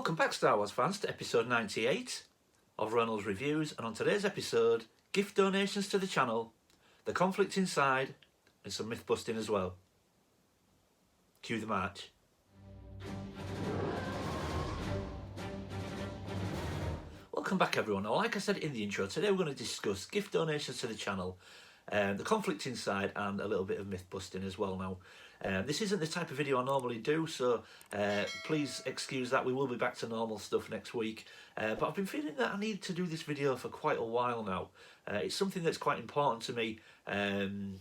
Welcome back, Star Wars fans, to episode 98 of Ronald's Reviews, and on today's episode, gift donations to the channel, the conflict inside, and some myth busting as well. Cue the march. Welcome back, everyone. Now, like I said in the intro, today we're going to discuss gift donations to the channel, the conflict inside, and a little bit of myth busting as well. Now, this isn't the type of video I normally do, so please excuse that. We will be back to normal stuff next week, but I've been feeling that I need to do this video for quite a while now. It's something that's quite important to me, and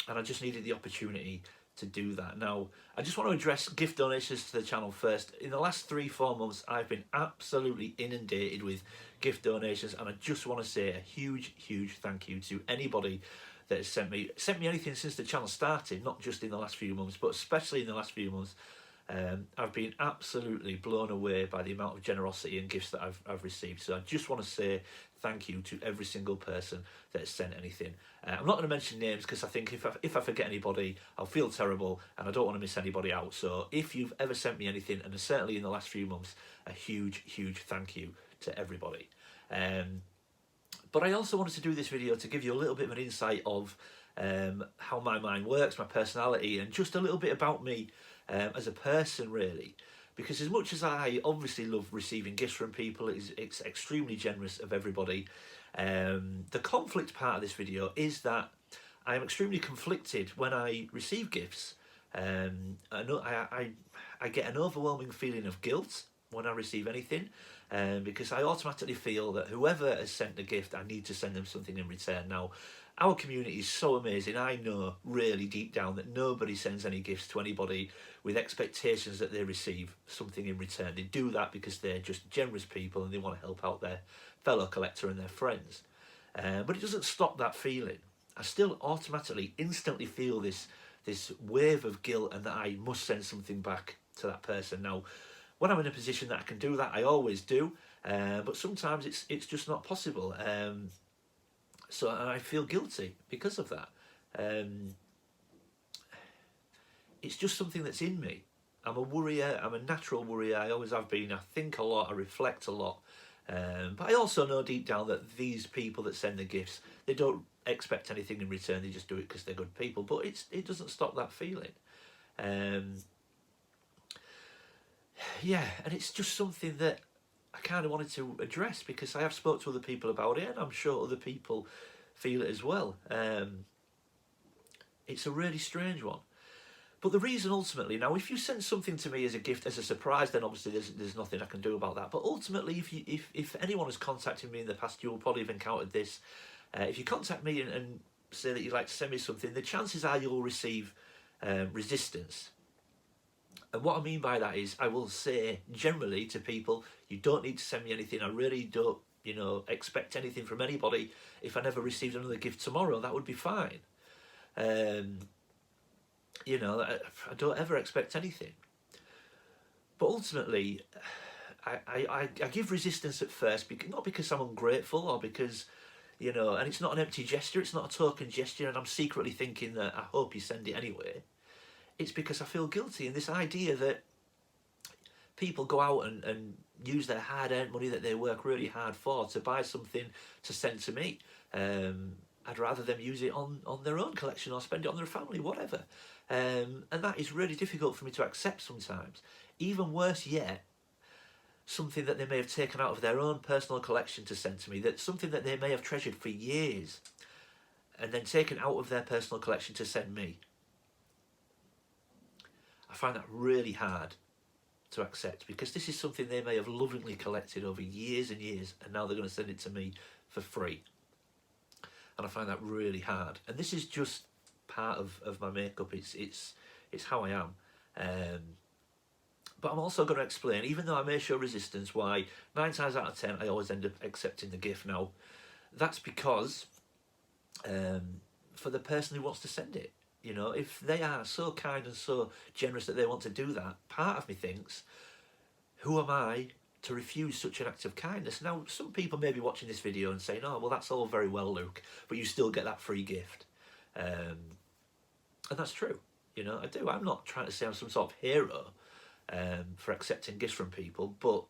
I just needed the opportunity to do that. Now, I just want to address gift donations to the channel first. In the last 3-4 months, I've been absolutely inundated with gift donations, and I just want to say a huge thank you to anybody that has sent me anything since the channel started, not just in the last few months, but especially in the last few months. I've been absolutely blown away by the amount of generosity and gifts that I've received. So I just want to say thank you to every single person that has sent anything. I'm not going to mention names because I think if I forget anybody, I'll feel terrible, and I don't want to miss anybody out. So if you've ever sent me anything, and certainly in the last few months, a huge thank you to everybody. But I also wanted to do this video to give you a little bit of an insight of how my mind works, my personality, and just a little bit about me as a person, really. Because as much as I obviously love receiving gifts from people, it's extremely generous of everybody. The conflict part of this video is that I am extremely conflicted when I receive gifts. I get an overwhelming feeling of guilt when I receive anything, because I automatically feel that whoever has sent the gift, I need to send them something in return. Now, our community is so amazing. I know really deep down that nobody sends any gifts to anybody with expectations that they receive something in return. They do that because they're just generous people and they want to help out their fellow collector and their friends. But it doesn't stop that feeling. I still automatically, instantly feel this wave of guilt, and that I must send something back to that person. Now, when I'm in a position that I can do that, I always do, but sometimes it's just not possible. So I feel guilty because of that. It's just something that's in me. I'm a worrier. I'm a natural worrier. I always have been. I think a lot. I reflect a lot. But I also know deep down that these people that send the gifts, they don't expect anything in return. They just do it because they're good people. But it doesn't stop that feeling. Yeah, and it's just something that I kind of wanted to address, because I have spoke to other people about it, and I'm sure other people feel it as well. It's a really strange one. But the reason ultimately, now if you send something to me as a gift, as a surprise, then obviously there's nothing I can do about that. But ultimately, if anyone has contacted me in the past, you'll probably have encountered this. If you contact me and say that you'd like to send me something, the chances are you'll receive resistance. And what I mean by that is, I will say generally to people, you don't need to send me anything. I really don't, expect anything from anybody. If I never received another gift tomorrow, that would be fine. I don't ever expect anything. But ultimately, I give resistance at first, not because I'm ungrateful or because, and it's not an empty gesture, it's not a token gesture, and I'm secretly thinking that I hope you send it anyway. It's because I feel guilty, and this idea that people go out and use their hard-earned money that they work really hard for to buy something to send to me. I'd rather them use it on their own collection or spend it on their family, whatever. And that is really difficult for me to accept sometimes. Even worse yet, something that they may have taken out of their own personal collection to send to me, that's something that they may have treasured for years, and then taken out of their personal collection to send me. I find that really hard to accept, because this is something they may have lovingly collected over years and years, and now they're going to send it to me for free. And I find that really hard. And this is just part of my makeup. It's how I am. But I'm also going to explain, even though I may show resistance, why 9 times out of 10 I always end up accepting the gift. Now, that's because for the person who wants to send it. If they are so kind and so generous that they want to do that, part of me thinks, who am I to refuse such an act of kindness? Now, some people may be watching this video and saying, oh, well, that's all very well, Luke, but you still get that free gift. And that's true. I do. I'm not trying to say I'm some sort of hero for accepting gifts from people, but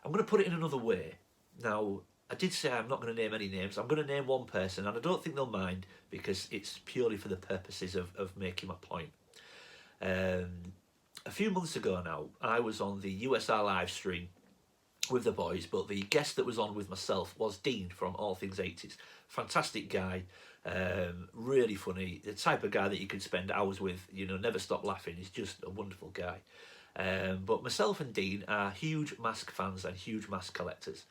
I'm going to put it in another way. Now, I did say I'm not going to name any names. I'm going to name one person, and I don't think they'll mind because it's purely for the purposes of making my point. A few months ago now, I was on the USR live stream with the boys, but the guest that was on with myself was Dean from All Things 80s. Fantastic guy, really funny, the type of guy that you could spend hours with, you know, never stop laughing. He's just a wonderful guy. But myself and Dean are huge mask fans and huge mask collectors.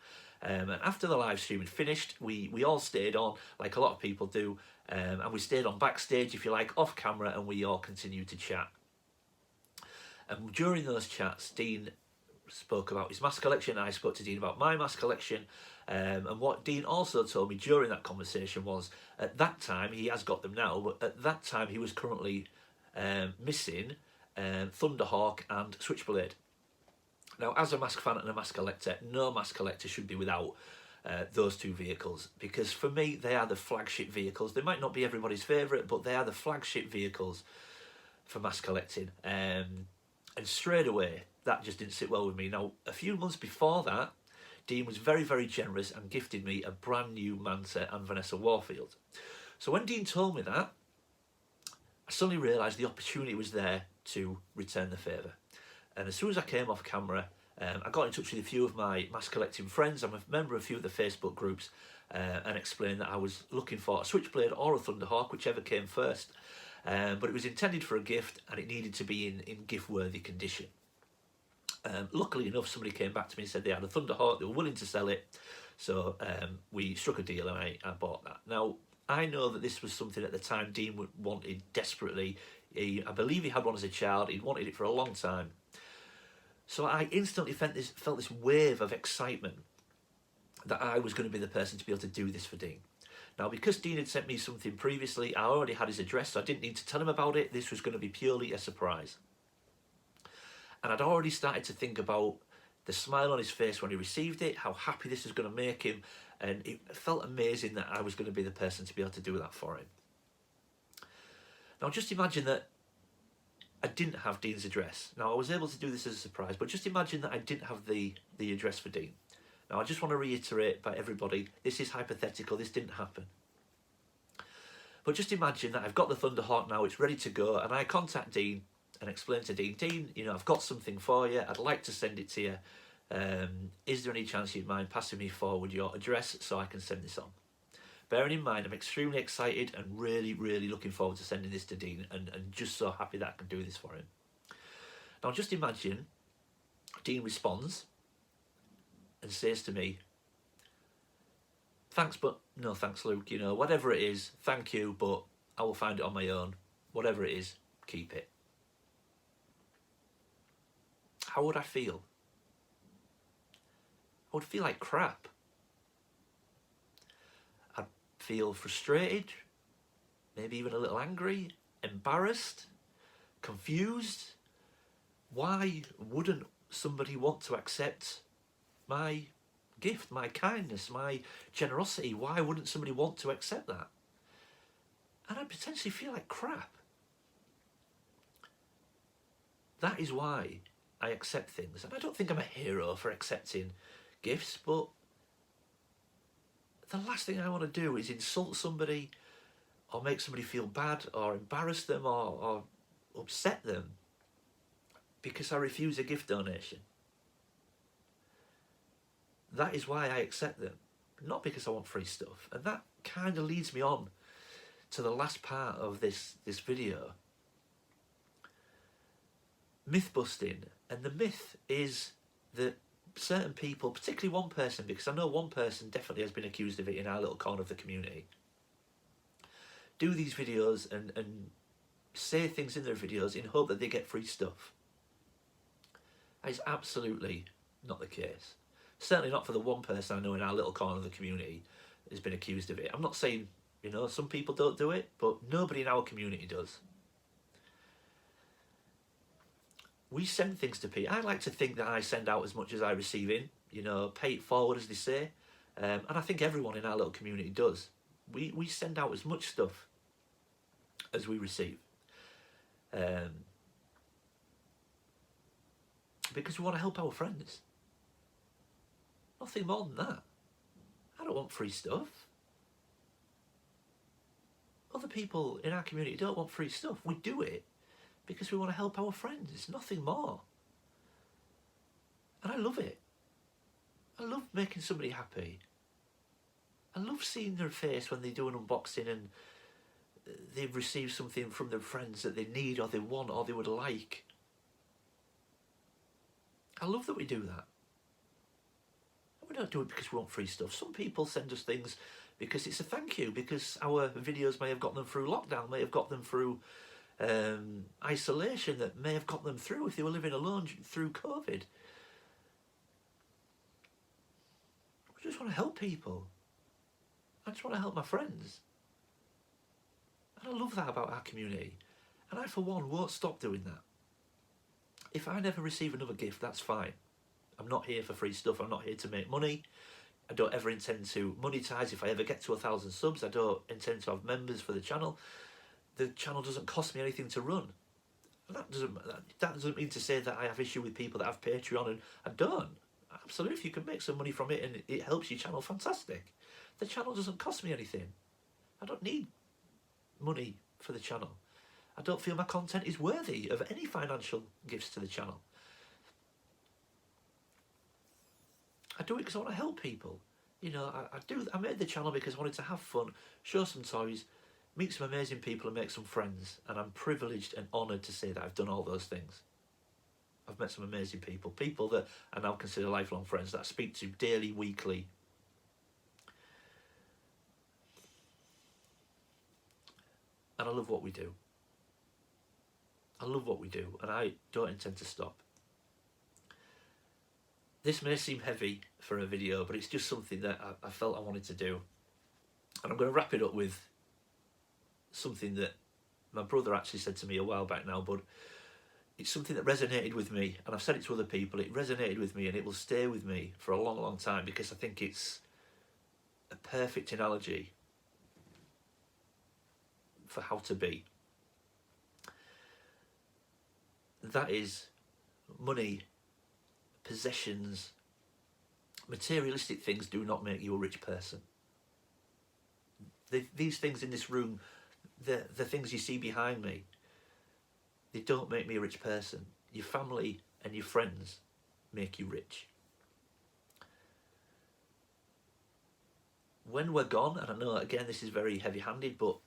And after the live stream had finished, we all stayed on, like a lot of people do, and we stayed on backstage, if you like, off camera, and we all continued to chat. And during those chats, Dean spoke about his mask collection, I spoke to Dean about my mask collection, and what Dean also told me during that conversation was, at that time, he has got them now, but at that time he was currently missing Thunderhawk and Switchblade. Now, as a mask fan and a mask collector, no mask collector should be without those two vehicles, because for me they are the flagship vehicles. They might not be everybody's favourite, but they are the flagship vehicles for mask collecting. And straight away, that just didn't sit well with me. Now, a few months before that, Dean was very, very generous and gifted me a brand new Manta and Vanessa Warfield. So when Dean told me that, I suddenly realised the opportunity was there to return the favour. And as soon as I came off camera, I got in touch with a few of my mask collecting friends. I'm a member of a few of the Facebook groups, and explained that I was looking for a Switchblade or a Thunderhawk, whichever came first. But it was intended for a gift, and it needed to be in gift-worthy condition. Luckily enough, somebody came back to me and said they had a Thunderhawk, they were willing to sell it. So we struck a deal, and I bought that. Now, I know that this was something at the time Dean wanted desperately. I believe he had one as a child. He'd wanted it for a long time. So I instantly felt this wave of excitement that I was going to be the person to be able to do this for Dean. Now, because Dean had sent me something previously, I already had his address, so I didn't need to tell him about it. This was going to be purely a surprise. And I'd already started to think about the smile on his face when he received it, how happy this was going to make him, and it felt amazing that I was going to be the person to be able to do that for him. Now, just imagine that I didn't have Dean's address. Now, I was able to do this as a surprise, but just imagine that I didn't have the address for Dean. Now, I just want to reiterate by everybody, this is hypothetical, this didn't happen. But just imagine that I've got the Thunderhawk now, it's ready to go, and I contact Dean and explain to Dean, you know, I've got something for you, I'd like to send it to you. Is there any chance you'd mind passing me forward your address so I can send this on? Bearing in mind, I'm extremely excited and really, really looking forward to sending this to Dean, and just so happy that I can do this for him. Now, just imagine Dean responds and says to me, thanks, but no thanks, Luke. You know, whatever it is, thank you, but I will find it on my own. Whatever it is, keep it. How would I feel? I would feel like crap. I'd feel frustrated, maybe even a little angry, embarrassed, confused. Why wouldn't somebody want to accept my gift, my kindness, my generosity? Why wouldn't somebody want to accept that? And I'd potentially feel like crap. That is why I accept things. And I don't think I'm a hero for accepting gifts, but the last thing I want to do is insult somebody or make somebody feel bad or embarrass them or upset them because I refuse a gift donation. That is why I accept them, not because I want free stuff. And that kind of leads me on to the last part of this video. Myth busting. And the myth is that certain people, particularly one person, because I know one person definitely has been accused of it in our little corner of the community, do these videos and say things in their videos in hope that they get free stuff. That is absolutely not the case. Certainly not for the one person I know in our little corner of the community that has been accused of it. I'm not saying, you know, some people don't do it, but nobody in our community does. We send things to people. I like to think that I send out as much as I receive in, you know, pay it forward, as they say. And I think everyone in our little community does. We send out as much stuff as we receive. Because we want to help our friends. Nothing more than that. I don't want free stuff. Other people in our community don't want free stuff. We do it because we want to help our friends. It's nothing more. And I love it. I love making somebody happy. I love seeing their face when they do an unboxing and they've received something from their friends that they need or they want or they would like. I love that we do that. We don't do it because we want free stuff. Some people send us things because it's a thank you, because our videos may have got them through lockdown, may have got them through isolation, that may have got them through if they were living alone through COVID. I just want to help people. I just want to help my friends. And I love that about our community. And I, for one, won't stop doing that. If I never receive another gift, that's fine. I'm not here for free stuff. I'm not here to make money. I don't ever intend to monetize. If I ever get to 1,000 subs, I don't intend to have members for the channel. The channel doesn't cost me anything to run. And that doesn't mean to say that I have issue with people that have Patreon, and I don't. Absolutely, if you can make some money from it and it helps your channel, fantastic. The channel doesn't cost me anything. I don't need money for the channel. I don't feel my content is worthy of any financial gifts to the channel. I do it because I want to help people. You know, I made the channel because I wanted to have fun, show some toys, meet some amazing people and make some friends. And I'm privileged and honoured to say that I've done all those things. I've met some amazing people, people that I now consider lifelong friends, that I speak to daily, weekly. And I love what we do. I love what we do, and I don't intend to stop. This may seem heavy for a video, but it's just something that I felt I wanted to do. And I'm going to wrap it up with something that my brother actually said to me a while back now, but it's something that resonated with me, and I've said it to other people. It resonated with me, and it will stay with me for a long, long time, because I think it's a perfect analogy for how to be. That is, money, possessions, materialistic things do not make you a rich person. These things in this room, the things you see behind me, they don't make me a rich person. Your family and your friends make you rich. When we're gone, and I know again this is very heavy-handed, but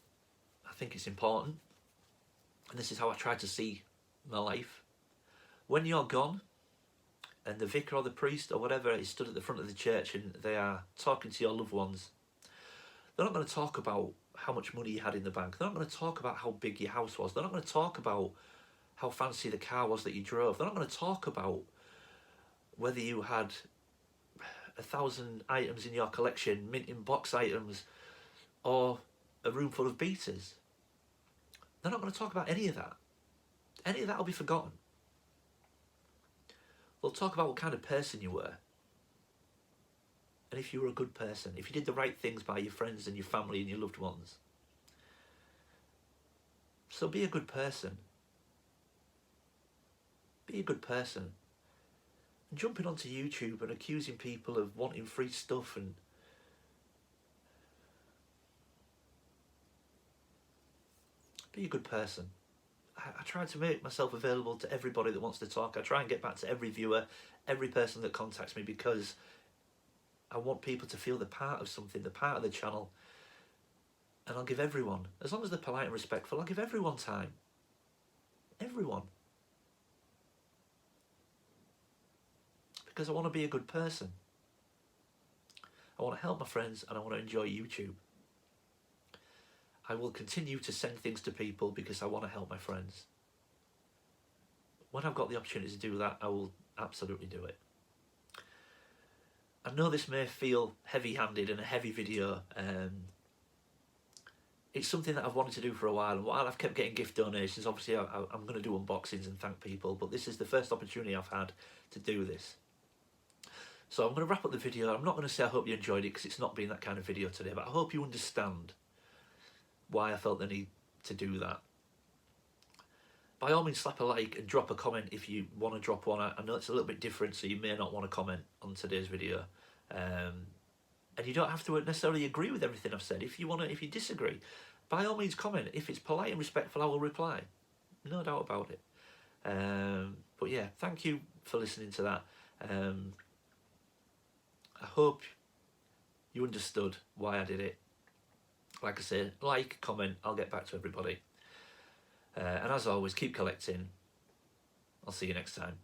I think it's important, and this is how I try to see my life. When you're gone, and the vicar or the priest or whatever is stood at the front of the church and they are talking to your loved ones, they're not going to talk about how much money you had in the bank. They're not going to talk about how big your house was. They're not going to talk about how fancy the car was that you drove. They're not going to talk about whether you had 1,000 items in your collection, mint in box items, or a room full of beaters. They're not going to talk about any of that. Any of that will be forgotten. They'll talk about what kind of person you were. And if you were a good person, if you did the right things by your friends and your family and your loved ones. So be a good person. Be a good person. And jumping onto YouTube and accusing people of wanting free stuff and be a good person. I try to make myself available to everybody that wants to talk. I try and get back to every viewer, every person that contacts me, because I want people to feel they're part of something, they're part of the channel. And I'll give everyone, as long as they're polite and respectful, I'll give everyone time. Everyone. Because I want to be a good person. I want to help my friends and I want to enjoy YouTube. I will continue to send things to people because I want to help my friends. When I've got the opportunity to do that, I will absolutely do it. I know this may feel heavy-handed and a heavy video. It's something that I've wanted to do for a while, and while I've kept getting gift donations, obviously I'm going to do unboxings and thank people, but this is the first opportunity I've had to do this. So I'm going to wrap up the video. I'm not going to say I hope you enjoyed it, because it's not been that kind of video today, but I hope you understand why I felt the need to do that. By all means, slap a like and drop a comment if you want to drop one. I know it's a little bit different, so you may not want to comment on today's video. And you don't have to necessarily agree with everything I've said. If you disagree, by all means comment. If it's polite and respectful, I will reply. No doubt about it. But yeah, thank you for listening to that. I hope you understood why I did it. Like I say, like, comment, I'll get back to everybody. And as always, keep collecting. I'll see you next time.